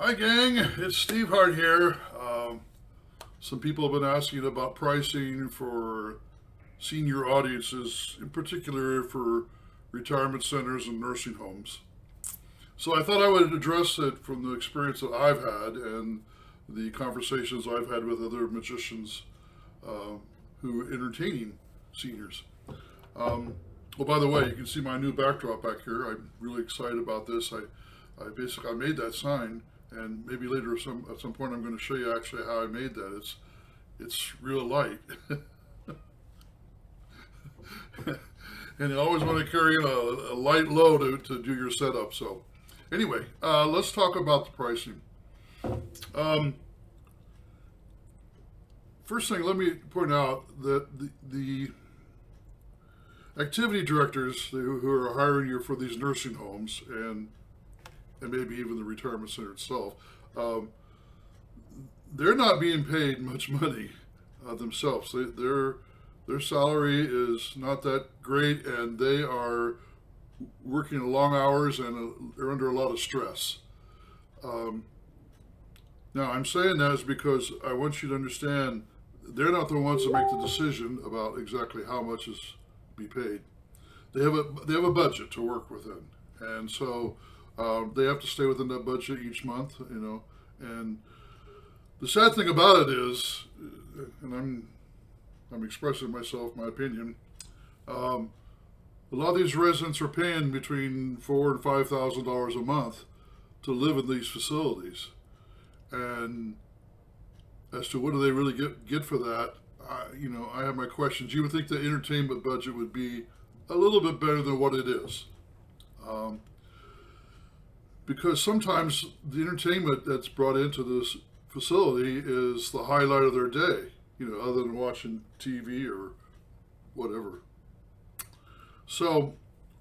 Hi, gang. It's Steve Hart here. Some people have been asking about pricing for senior audiences, in particular for retirement centers and nursing homes. So I thought I would address it from the experience that I've had and the conversations I've had with other magicians uh, who are entertaining seniors. Well, by the way, you can see my new backdrop back here. I'm really excited about this. I made that sign, and maybe later at some point I'm going to show you actually how I made that. It's real light, and you always want to carry in a light load to do your setup. So, anyway, let's talk about the pricing. Um, First thing, let me point out that the activity directors who are hiring you for these nursing homes and maybe even the retirement center itself, um, they're not being paid much money themselves. Their salary is not that great, and they are working long hours and they're under a lot of stress. Um, Now, I'm saying that is because I want you to understand they're not the ones that make the decision about exactly how much is be paid. They have a budget to work within, and so they have to stay within that budget each month. And the sad thing about it is, and I'm expressing myself, my opinion. Um, a lot of these residents are paying between $4,000 and $5,000 a month to live in these facilities, and as to what do they really get for that, I have my questions. You would think the entertainment budget would be a little bit better than what it is, um, because sometimes the entertainment that's brought into this facility is the highlight of their day. Other than watching TV or whatever. So,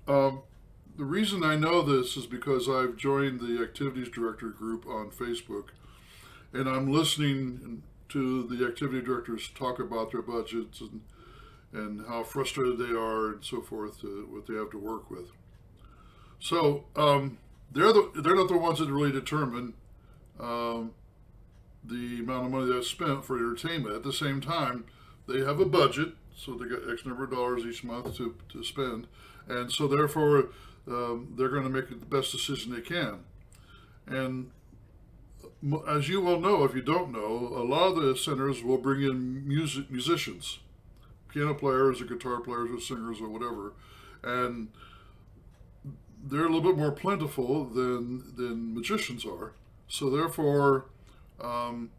the reason I know this is because I've joined the activities director group on Facebook, and I'm listening to the activity directors talk about their budgets and how frustrated they are and so forth, what they have to work with. So they're not the ones that really determine um, the amount of money that's spent for entertainment. At the same time, they have a budget, so they got X number of dollars each month to spend, and so therefore they're going to make the best decision they can. And as you well know, if you don't know, a lot of the centers will bring in musicians, piano players or guitar players or singers or whatever, and they're a little bit more plentiful than magicians are. So therefore, um,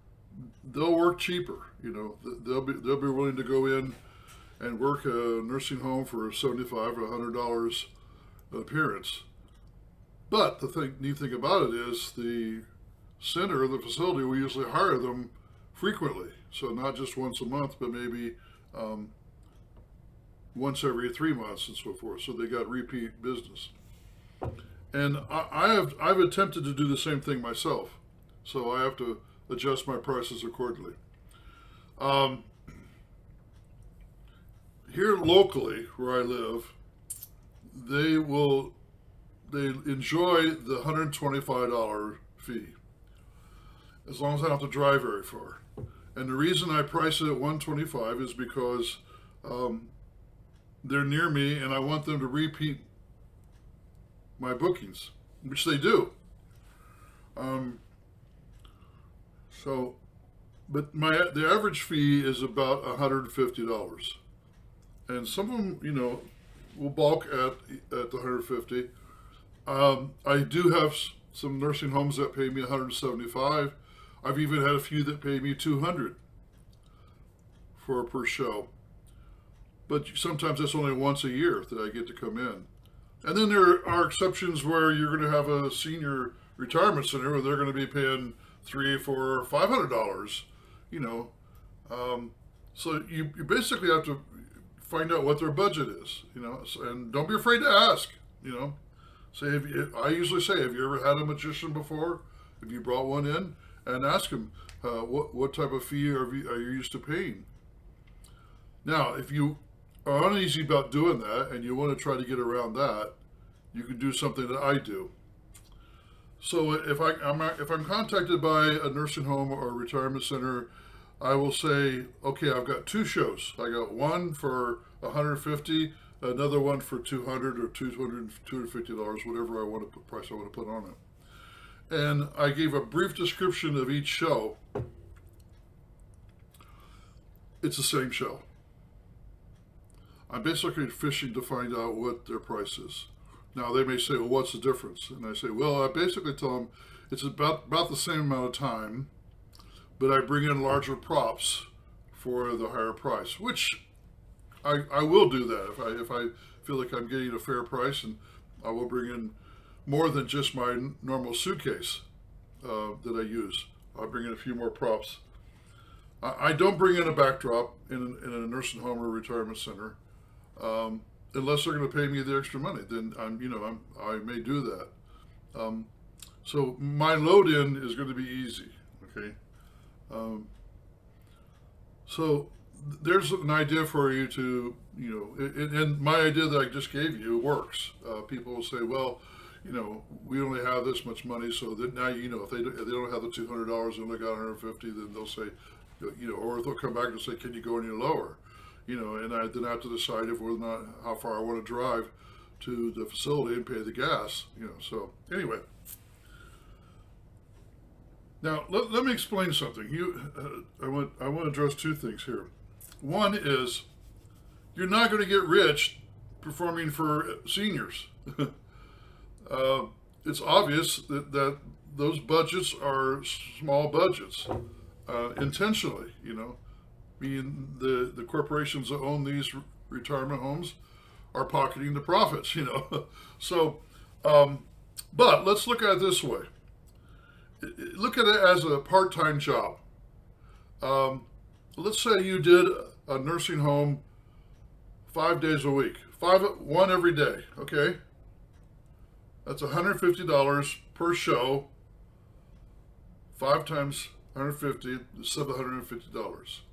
they'll work cheaper. They'll be willing to go in and work a nursing home for $75 or $100 an appearance. But the neat thing about it is the center, the facility, we usually hire them frequently. So not just once a month, but maybe um, once every 3 months and so forth. So they got repeat business. And I've attempted to do the same thing myself. So I have to adjust my prices accordingly. Um, Here locally, where I live, they will they enjoy the $125 fee as long as I don't have to drive very far. And the reason I price it at 125 is because um, they're near me, and I want them to repeat my bookings, which they do. Um, so, but the average fee is about $150, and some of them, will balk at the 150. I do have some nursing homes that pay me 175. I've even had a few that pay me 200 for per show. But sometimes that's only once a year that I get to come in. And then there are exceptions where you're going to have a senior retirement center where they're going to be paying $300, $400, $500. You know, so you basically have to find out what their budget is. And don't be afraid to ask. Say, I usually say, have you ever had a magician before? Have you brought one in? And ask them, what type of fee are you used to paying? Now, if you are uneasy about doing that and you want to try to get around that, you can do something that I do. So if I'm contacted by a nursing home or a retirement center, I will say, okay, I've got two shows. I got one for 150, another one for 200 or 250 dollars, whatever I want to put price I want to put on it. And I gave a brief description of each show. It's the same show. I'm basically fishing to find out what their price is. Now they may say, well, what's the difference? And I say, well, I basically tell them it's about the same amount of time, but I bring in larger props for the higher price, which I will do that if I feel like I'm getting a fair price, and I will bring in more than just my normal suitcase that I use. I'll bring in a few more props. I don't bring in a backdrop in a nursing home or retirement center. Unless they're going to pay me the extra money, then I may do that. So my load in is going to be easy. Okay. So there's an idea for you to, and my idea that I just gave you works. People will say, well, we only have this much money, so that now, if they don't have the $200 and they got 150, then they'll say, or they'll come back and say, can you go any lower? And then I have to decide if whether or not how far I want to drive to the facility and pay the gas. So anyway, now let me explain something. I want to address two things here. One is you're not going to get rich performing for seniors. It's obvious that those budgets are small budgets, intentionally. Meaning the corporations that own these retirement homes are pocketing the profits, So, but let's look at it this way. Look at it as a part-time job. Let's say you did a nursing home 5 days a week, one every day, okay? That's $150 per show. 5 times 150 is $750.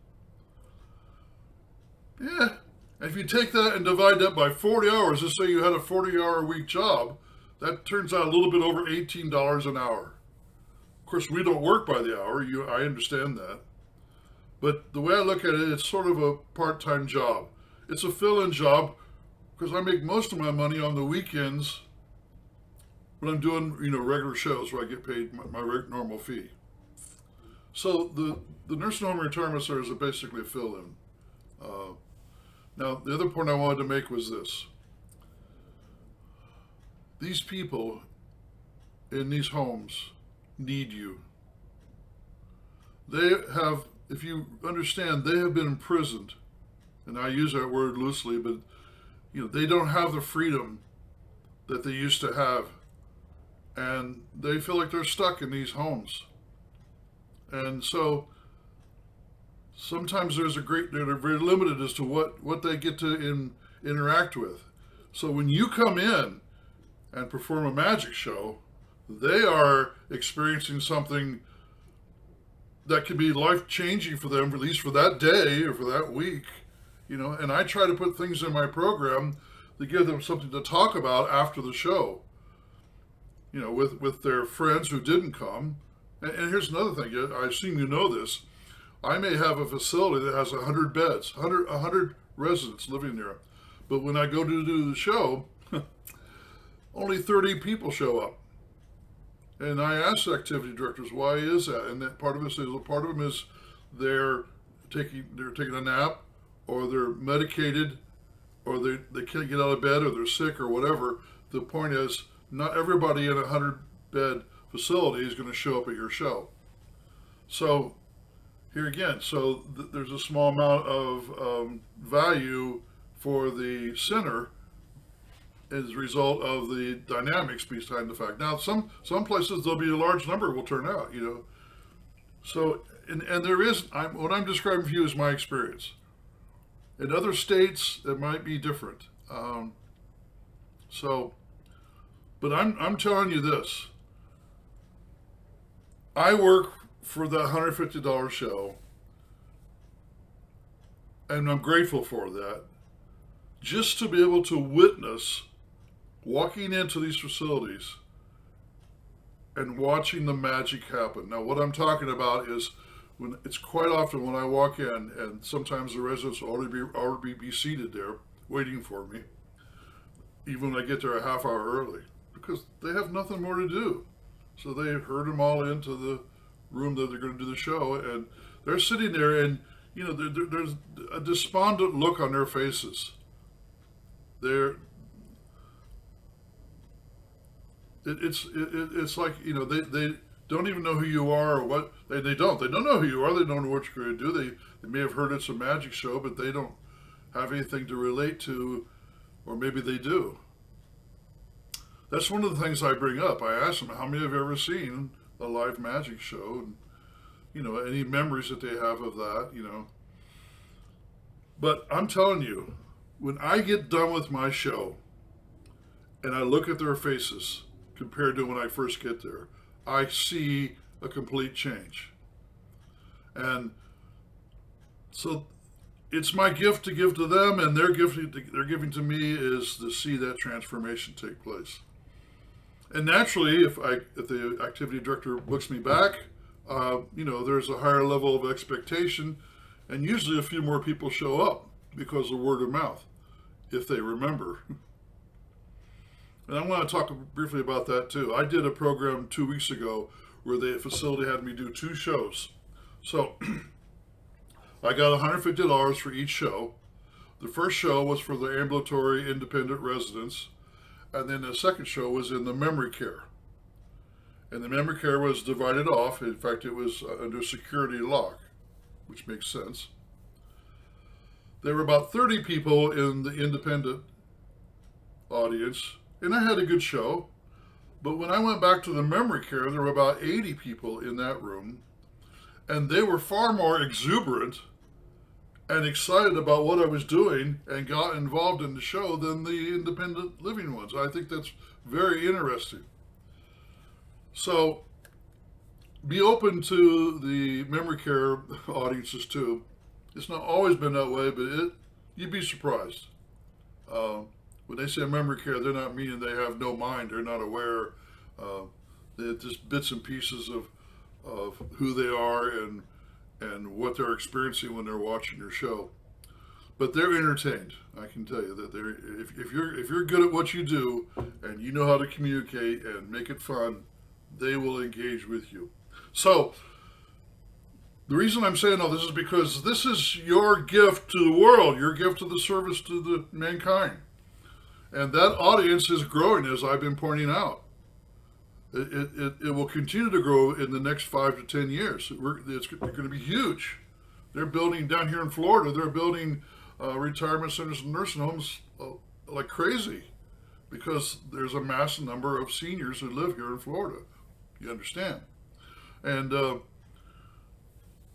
Yeah, if you take that and divide that by 40 hours, let's say you had a 40-hour-a-week job, that turns out a little bit over $18 an hour. Of course, we don't work by the hour. I understand that. But the way I look at it, it's sort of a part-time job. It's a fill-in job because I make most of my money on the weekends when I'm doing, regular shows where I get paid my normal fee. So the nursing home retirement centers are basically a fill-in. Now, the other point I wanted to make was this. These people in these homes need you. They have, if you understand, they have been imprisoned. And I use that word loosely, but they don't have the freedom that they used to have. And they feel like they're stuck in these homes. And so sometimes they're very limited as to what they get to interact with. So when you come in and perform a magic show, they are experiencing something that could be life-changing for them, at least for that day or for that week. And I try to put things in my program to give them something to talk about after the show, with their friends who didn't come. And here's another thing. I assume you know this. I may have a facility that has 100 beds, 100 residents living there. But when I go to do the show, only 30 people show up. And I ask the activity directors, why is that? And that part of them is they're taking a nap, or they're medicated, or they can't get out of bed, or they're sick, or whatever. The point is, not everybody in a 100-bed facility is going to show up at your show. So here again, there's a small amount of value for the center as a result of the dynamics behind the fact. Now, some places there'll be a large number will turn out, So, and there is, what I'm describing for you is my experience. In other states, it might be different. But I'm telling you this. I work for the $150 show, and I'm grateful for that, just to be able to witness walking into these facilities and watching the magic happen. Now, what I'm talking about is when it's quite often when I walk in, and sometimes the residents will already be seated there waiting for me, even when I get there a half hour early, because they have nothing more to do. So they herd them all into the room that they're going to do the show, and they're sitting there, and there's a despondent look on their faces. They're it's like they don't even know who you are or what they don't know who you are. They don't know what you're going to do. They may have heard it's a magic show, but they don't have anything to relate to, or maybe they do. That's one of the things I bring up. I ask them, how many have ever seen a live magic show, and any memories that they have of that. But I'm telling you, when I get done with my show and I look at their faces compared to when I first get there, I see a complete change. And so it's my gift to give to them, and their gift they're giving to me is to see that transformation take place. And naturally, if the activity director books me back, there's a higher level of expectation, and usually a few more people show up because of word of mouth, if they remember. And I want to talk briefly about that too. I did a program 2 weeks ago where the facility had me do 2 shows. So I got $150 for each show. The first show was for the ambulatory independent residents, and then the second show was in the memory care. And the memory care was divided off. In fact, it was under security lock, which makes sense. There were about 30 people in the independent audience, and I had a good show. But when I went back to the memory care, there were about 80 people in that room, and they were far more exuberant and excited about what I was doing and got involved in the show than the independent living ones. I think that's very interesting. So be open to the memory care audiences too. It's not always been that way, but you'd be surprised. When they say memory care, they're not meaning they have no mind, they're not aware. They're just bits and pieces of who they are and what they're experiencing when they're watching your show. But they're entertained. I can tell you that if you're good at what you do and you know how to communicate and make it fun, they will engage with you. So the reason I'm saying all this is because this is your gift to the world, your gift to the service to the mankind. And that audience is growing, as I've been pointing out. It will continue to grow in the next 5 to 10 years. It's going to be huge. They're building down here in Florida. They're building retirement centers and nursing homes like crazy because there's a massive number of seniors who live here in Florida. You understand? And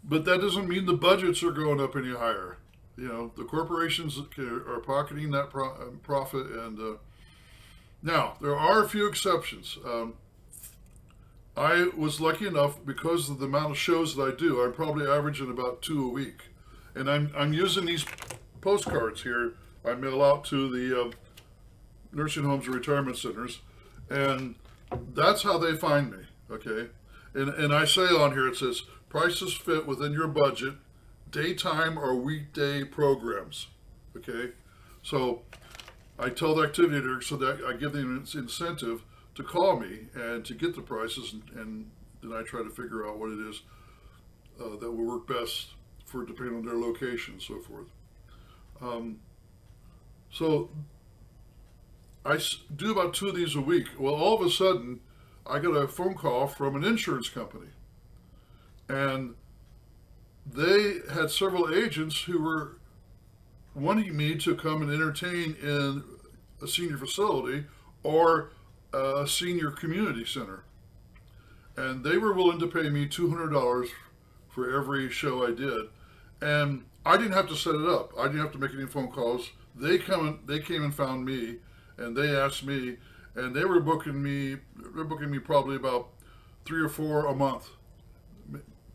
but that doesn't mean the budgets are going up any higher. The corporations are pocketing that profit. And now there are a few exceptions. I was lucky enough, because of the amount of shows that I do, I'm probably averaging about 2 a week. And I'm using these postcards here I mail out to the nursing homes and retirement centers, and that's how they find me, okay? And I say on here, it says, prices fit within your budget, daytime or weekday programs, okay? So I tell the activity director, so that I give them an incentive to call me and to get the prices, and then I try to figure out what it is that will work best for depending on their location and so forth. So I do about 2 of these a week. Well, all of a sudden, I got a phone call from an insurance company, and they had several agents who were wanting me to come and entertain in a senior facility or a senior community center. And they were willing to pay me $200 for every show I did. And I didn't have to set it up. I didn't have to make any phone calls. They came and found me, and they asked me, and they were booking me. They're booking me probably about 3 or 4 a month,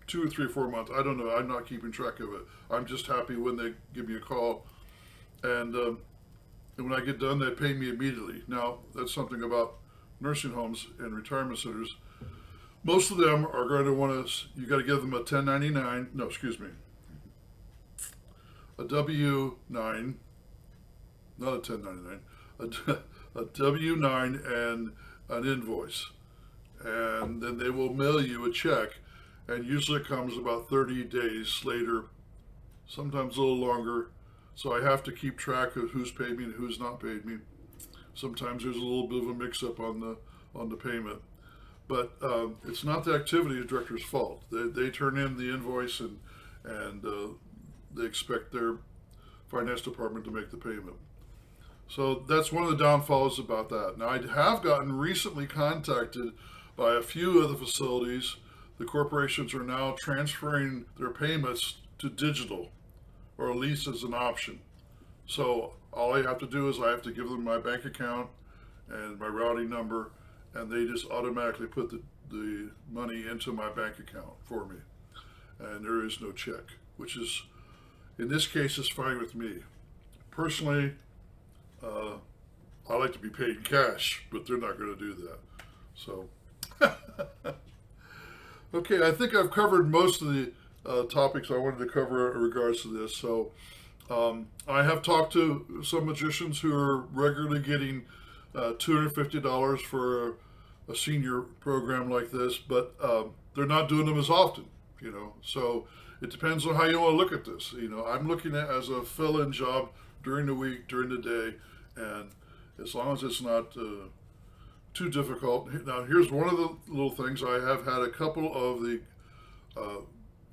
2 or 3 or 4 a month. I don't know. I'm not keeping track of it. I'm just happy when they give me a call, and when I get done, they pay me immediately. Now that's something about nursing homes and retirement centers. Most of them are going to want to, you got to give them a 1099, no, excuse me, a W-9, not a 1099, a W-9 and an invoice. And then they will mail you a check, and usually it comes about 30 days later, sometimes a little longer. So I have to keep track of who's paid me and who's not paid me. Sometimes there's a little bit of a mix-up on the payment. But it's not the activity director's fault. They turn in the invoice and they expect their finance department to make the payment. So that's one of the downfalls about that. Now, I have gotten recently contacted by a few of the facilities. The corporations are now transferring their payments to digital, or at least as an option. So all I have to do is I have to give them my bank account and my routing number, and they just automatically put the money into my bank account for me. And there is no check, which is, in this case, is fine with me. Personally, I like to be paid in cash, but they're not going to do that. So, okay, I think I've covered most of the topics I wanted to cover in regards to this. So, I have talked to some magicians who are regularly getting $250 for a senior program like this, but they're not doing them as often, So it depends on how you want to look at this. I'm looking at it as a fill-in job during the week, during the day, and as long as it's not too difficult. Now, here's one of the little things. I have had a couple of the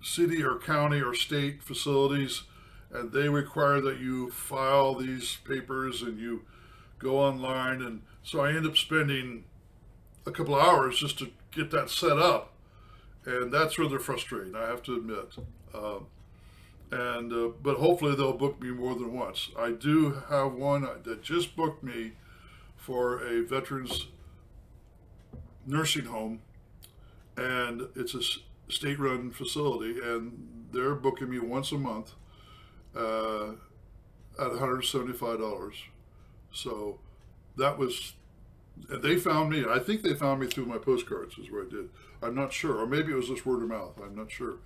city or county or state facilities, and they require that you file these papers and you go online, and so I end up spending a couple of hours just to get that set up, and that's rather frustrating, I have to admit. But hopefully they'll book me more than once. I do have one that just booked me for a veterans nursing home, and it's a state-run facility, and they're booking me once a month at $175. So that was, and they found me. I think they found me through my postcards is what I did. I'm not sure, or maybe it was just word of mouth. I'm not sure.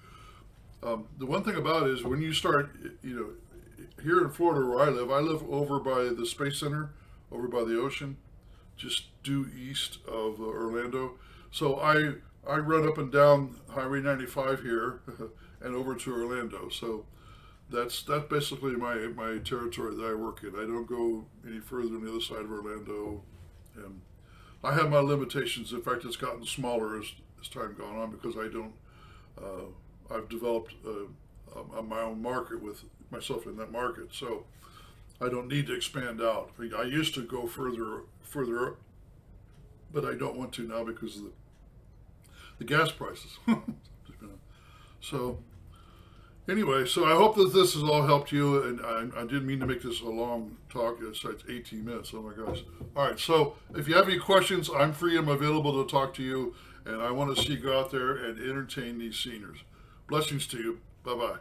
The one thing about it is when you start, here in Florida where I live over by the Space Center, over by the ocean, just due east of Orlando. So I run up and down Highway 95 here and over to Orlando. So that's basically my territory that I work in. I don't go any further on the other side of Orlando, and I have my limitations. In fact, it's gotten smaller as time gone on because I've developed my own market with myself in that market, so I don't need to expand out. I used to go further up, but I don't want to now because of the gas prices. So anyway, so I hope that this has all helped you, and I didn't mean to make this a long talk. It's 18 minutes. Oh my gosh. All right, so if you have any questions, I'm free. I'm available to talk to you, and I want to see you go out there and entertain these seniors. Blessings to you. Bye-bye.